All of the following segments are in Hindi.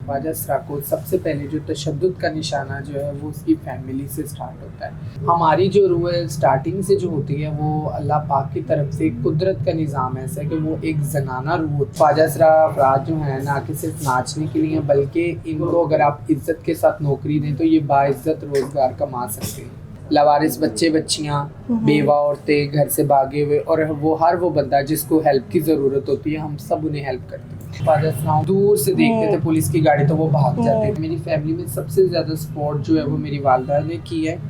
ख्वाजा सरा को सबसे पहले जो तशद्दुद का निशाना जो है वो उसकी फैमिली से स्टार्ट होता है। हमारी जो रूह है स्टार्टिंग से जो होती है वो अल्लाह पाक की तरफ से कुदरत का निज़ाम ऐसा है कि वो एक जनाना रूह। ख्वाजा सरा अफराद जो है ना कि सिर्फ नाचने के लिए बल्कि इनको अगर आप इज़्ज़त के साथ नौकरी दें तो ये बाइज़्ज़त रोज़गार कमा सकते हैं। लवारिस बच्चे बच्चियाँ, बेवा औरतें, घर से भागे हुए और वो हर वो बंदा जिसको हेल्प की ज़रूरत होती है, हम सब उन्हें हेल्प करते हैं। ख्वाजा सरा दूर से देखते थे पुलिस की गाड़ी तो वो भाग जाते थे। मेरी फैमिली में सबसे ज़्यादा सपोर्ट जो है वो मेरी वालदा ने की है।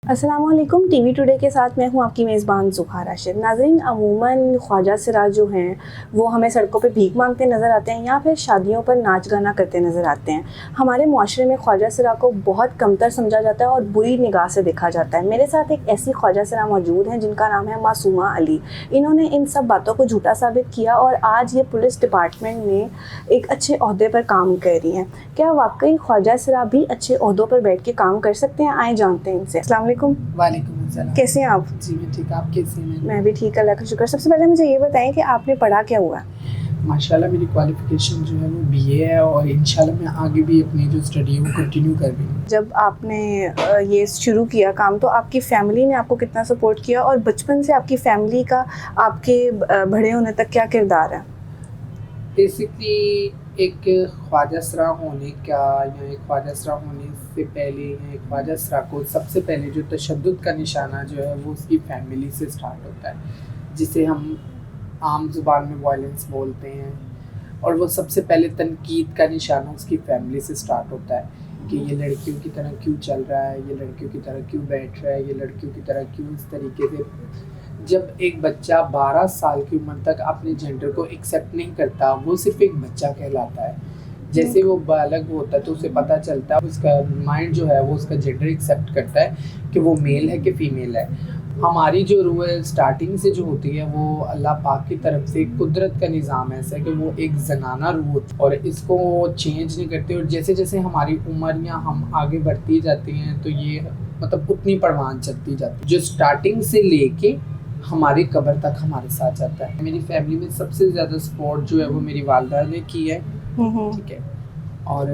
अस्सलामुअलैकुम, टीवी टुडे के साथ मैं हूं आपकी मेज़बान ज़ुहा राशिद। नाज़रीन, अमूमन ख्वाजा सरा जो हैं वो हमें सड़कों पे भीख मांगते नज़र आते हैं या फिर शादियों पर नाच गाना करते नज़र आते हैं। हमारे माशरे में ख्वाजा सरा को बहुत कमतर समझा जाता है और बुरी निगाह से देखा जाता है। मेरे साथ एक ऐसी ख्वाजा सरा मौजूद हैं जिनका नाम है मासूमा अली। इन्होंने इन सब बातों को झूठा साबित किया और आज ये पुलिस डिपार्टमेंट में एक अच्छे ओहदे पर काम कर रही हैं। क्या वाकई ख्वाजा सरा भी अच्छे ओहदों पर बैठ के काम कर सकते हैं? आए जानते हैं इनसे। अस्सलाम वालेकुम। वालेकुम अस्सलाम। कैसे हैं आप? जी मैं ठीक, आप कैसे हैं? मैं भी ठीक, अल्लाह का शुक्र। सबसे पहले मुझे ये बताएं कि आपने पढ़ा क्या हुआ? माशाल्लाह मेरी क्वालिफ़िकेशन जो है वो बीए है और इंशाल्लाह मैं आगे भी अपनी जो स्टडी है वो कंटिन्यू कर रही हूँ। जब आपने ये शुरू किया काम तो आपकी फ़ैमिली ने आपको कितना सपोर्ट किया और बचपन से आपकी फ़ैमिली का आपके बड़े होने तक क्या किरदार है? बेसिकली एक ख्वाजा सरा होने का या एक ख्वाजा सरा होने से पहले या एक ख्वाजा सरा को सबसे पहले जो तशद्दुद का निशाना जो है वो उसकी फैमिली से स्टार्ट होता है, जिसे हम आम ज़ुबान में वायलेंस बोलते हैं। और वो सबसे पहले तनकीद का निशाना उसकी फैमिली से स्टार्ट होता है कि ये लड़कियों की तरह क्यों चल रहा है, ये लड़कियों की तरह क्यों बैठ रहा है, ये लड़कियों की तरह क्यों इस तरीके से। जब एक बच्चा 12 साल की उम्र तक अपने जेंडर को एक्सेप्ट नहीं करता, वो सिर्फ एक बच्चा कहलाता है। जैसे वो बालग होता है तो उसे पता चलता है, उसका माइंड जो है वो उसका जेंडर एक्सेप्ट करता है कि वो मेल है कि फीमेल है। हमारी जो रूह है स्टार्टिंग से जो होती है वो अल्लाह पाक की तरफ से कुदरत का निज़ाम ऐसा है कि वो एक जनाना रूह होती है और इसको चेंज नहीं करते। और जैसे जैसे हमारी उम्र या हम आगे बढ़ती जाती हैं तो ये मतलब उतनी परवान चलती जाती है, जो स्टार्टिंग से लेके हमारी कब्र तक हमारे साथ जाता है। मेरी फैमिली में सबसे ज़्यादा सपोर्ट जो है वो मेरी वालदा ने की है, ठीक है। और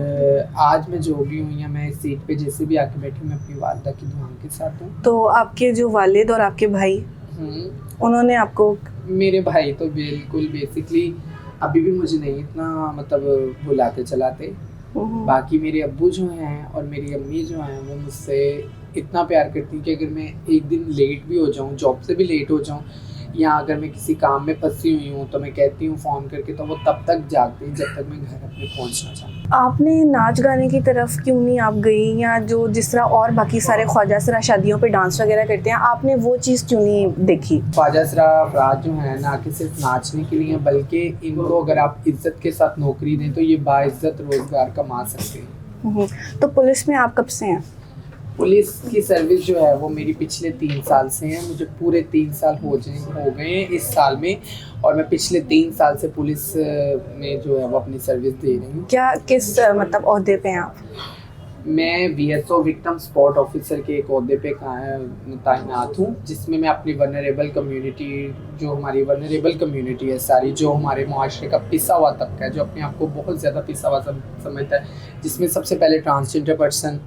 आज मैं जो भी हूँ या मैं इस सीट पे जैसे भी आके बैठी मैं अपनी वालदा की दुआओं के साथ हूँ। तो आपके जो वालिद और आपके भाई उन्होंने आपको? मेरे भाई तो बिल्कुल बेसिकली अभी भी मुझे नहीं इतना मतलब बुलाते चलाते। बाकी मेरे अब्बू जो हैं और मेरी अम्मी जो हैं वो मुझसे इतना प्यार करती हैं कि अगर मैं एक दिन लेट भी हो जाऊँ, जॉब से भी लेट हो जाऊँ या अगर मैं किसी काम में फंसी हुई हूँ तो मैं कहती हूँ फ़ोन करके, तो वो तब तक जागती हैं जब तक मैं घर अपने पहुँचना चाहूँ। आपने नाच गाने की तरफ क्यों नहीं आप गई, या जो जिस तरह और बाकी सारे ख्वाजा सरा शादियों पे डांस वगैरह करते हैं आपने वो चीज़ क्यों नहीं देखी? ख्वाजा सरा अफराद जो हैं ना कि सिर्फ नाचने के लिए बल्कि इनको अगर आप इज़्ज़त के साथ नौकरी दें तो ये बाइज़्ज़त रोज़गार कमा सकते हैं। तो पुलिस में आप कब से हैं? पुलिस की सर्विस जो है वो मेरी पिछले 3 साल से है। मुझे पूरे 3 साल हो गए हैं इस साल में और मैं पिछले 3 साल से पुलिस में जो है वो अपनी सर्विस दे रही हूँ। क्या किस मतलब ओहदे पे हैं आप? मैं VSO विक्टिम सपोर्ट ऑफिसर के एक ओहदे पे तैनात हूँ, जिसमें मैं अपनी वनरेबल कम्युनिटी, जो हमारी वनरेबल कम्युनिटी है सारी, जो हमारे मुआशरे का पिसा हुआ तबका है, जो अपने आप को बहुत ज़्यादा पिसा हुआ समझता है, जिसमें सबसे पहले ट्रांसजेंडर पर्सन,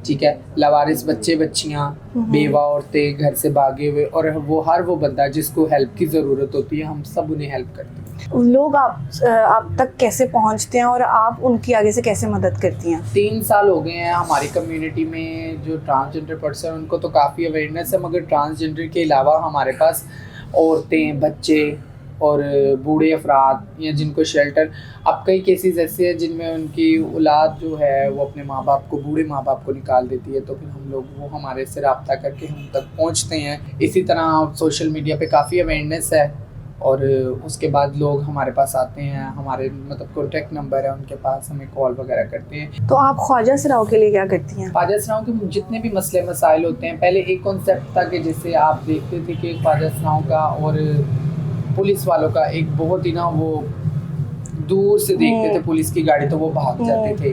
ठीक है, लवारिस बच्चे बच्चियाँ, बेवा औरतें, घर से भागे हुए और वो हर वो बंदा जिसको हेल्प की ज़रूरत होती है, हम सब उन्हें हेल्प करते हैं। लोग आप तक कैसे पहुंचते हैं और आप उनकी आगे से कैसे मदद करती हैं? 3 साल हो गए हैं हमारी कम्युनिटी में जो ट्रांसजेंडर पर्सन, उनको तो काफ़ी अवेयरनेस है, मगर ट्रांसजेंडर के अलावा हमारे पास औरतें, बच्चे और बूढ़े अफराद या जिनको शेल्टर, अब कई केसेस ऐसे हैं जिनमें उनकी औलाद जो है वो अपने माँ बाप को, बूढ़े माँ बाप को निकाल देती है, तो फिर हम लोग वो हमारे से रब्ता करके हम तक पहुँचते हैं। इसी तरह सोशल मीडिया पे काफ़ी अवेयरनेस है और उसके बाद लोग हमारे पास आते हैं, हमारे मतलब कॉन्टैक्ट नंबर है उनके पास, हमें कॉल वगैरह करते हैं। तो आप ख्वाजा सराओं के लिए क्या करती हैं? ख्वाजा सराओं के जितने भी मसले मसाइल होते हैं, पहले एक कॉन्सेप्ट था कि जैसे आप देखते थे कि ख्वाजा सराओं का और पुलिस वालों का एक बहुत ही ना, वो दूर से देखते थे पुलिस की गाड़ी तो वो भाग जाते थे,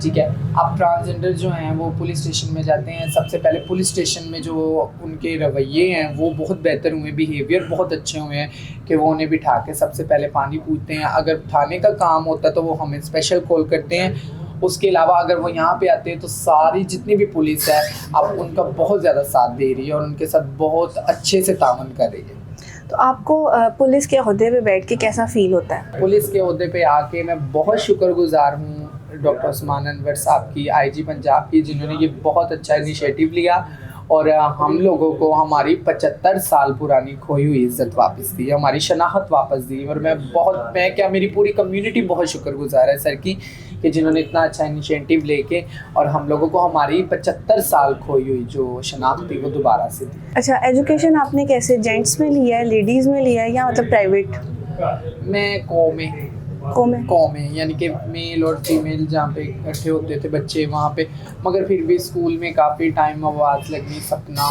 ठीक है। अब ट्रांसजेंडर जो हैं वो पुलिस स्टेशन में जाते हैं, सबसे पहले पुलिस स्टेशन में जो उनके रवैये हैं वो बहुत बेहतर हुए, बिहेवियर बहुत अच्छे हुए हैं कि वो उन्हें बिठा के सबसे पहले पानी पूछते हैं। अगर थाने का काम होता है तो वो हमें स्पेशल कॉल करते हैं। उसके अलावा अगर वो यहाँ पे आते हैं तो सारी जितनी भी पुलिस है अब उनका बहुत ज़्यादा साथ दे रही है और उनके साथ बहुत अच्छे से तावन कर रही है। तो आपको पुलिस के ओहदे पे बैठ के कैसा फील होता है? पुलिस के ओहदे पे आके मैं बहुत शुक्रगुजार हूँ डॉक्टर उस्मान अनवर साहब की, आईजी पंजाब की, जिन्होंने ये बहुत अच्छा इनिशिएटिव लिया और हम लोगों को हमारी 75 साल पुरानी खोई हुई इज़्ज़त वापस दी, हमारी शनाख्त वापस दी। और मैं क्या मेरी पूरी कम्युनिटी बहुत शुक्रगुजार है सर की कि जिन्होंने इतना अच्छा इनिशिएटिव लेके और हम लोगों को हमारी 75 साल खोई हुई जो शनाख्त थी वो दोबारा से दी। अच्छा, एजुकेशन आपने कैसे, जेंट्स में लिया है, लेडीज़ में लिया है या मतलब प्राइवेट? मैं कौ में यानी कि मेल और फीमेल जहाँ पे इकट्ठे होते थे बच्चे वहाँ पे, मगर फिर भी स्कूल में काफ़ी टाइम आवाज़ लगनी, सपना,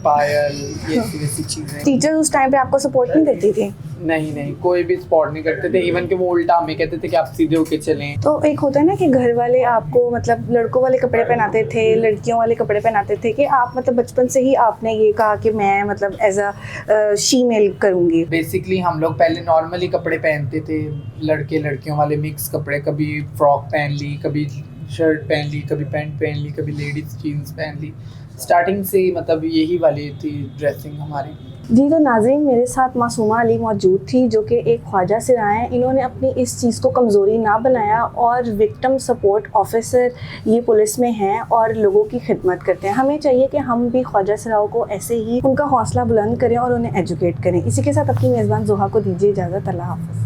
पायल, ये ऐसी चीज़ें। टीचर उस टाइम पे आपको सपोर्ट नहीं करती थी? नहीं, कोई भी सपोर्ट नहीं करते थे, इवन कि वो उल्टा हमें कहते थे कि आप सीधे होके चलें। तो एक होता है ना कि घर वाले आपको मतलब लड़कों वाले कपड़े पहनाते थे, लड़कियों वाले कपड़े पहनाते थे, कि आप मतलब बचपन से ही आपने ये कहा कि मैं मतलब एज अ शीमेल करूँगी? बेसिकली हम लोग पहले नॉर्मली कपड़े पहनते थे, लड़के लड़कियों वाले मिक्स कपड़े, कभी फ्रॉक पहन ली, कभी शर्ट पहन ली, कभी पैंट पहन ली, कभी लेडीज़ जीन्स पहन ली। स्टार्टिंग से मतलब यही वाली थी ड्रेसिंग हमारी। जी, तो नाज़रीन, मेरे साथ मासूमा अली मौजूद थी जो कि एक ख्वाजा सिरा हैं। इन्होंने अपनी इस चीज़ को कमज़ोरी ना बनाया और विक्टिम सपोर्ट ऑफिसर ये पुलिस में हैं और लोगों की खिदमत करते हैं। हमें चाहिए कि हम भी ख्वाजा सिराओं को ऐसे ही उनका हौसला बुलंद करें और उन्हें एजुकेट करें। इसी के साथ अपनी मेज़बान ज़ुहा को दीजिए इजाज़त। अल्लाह हाफ़िज़।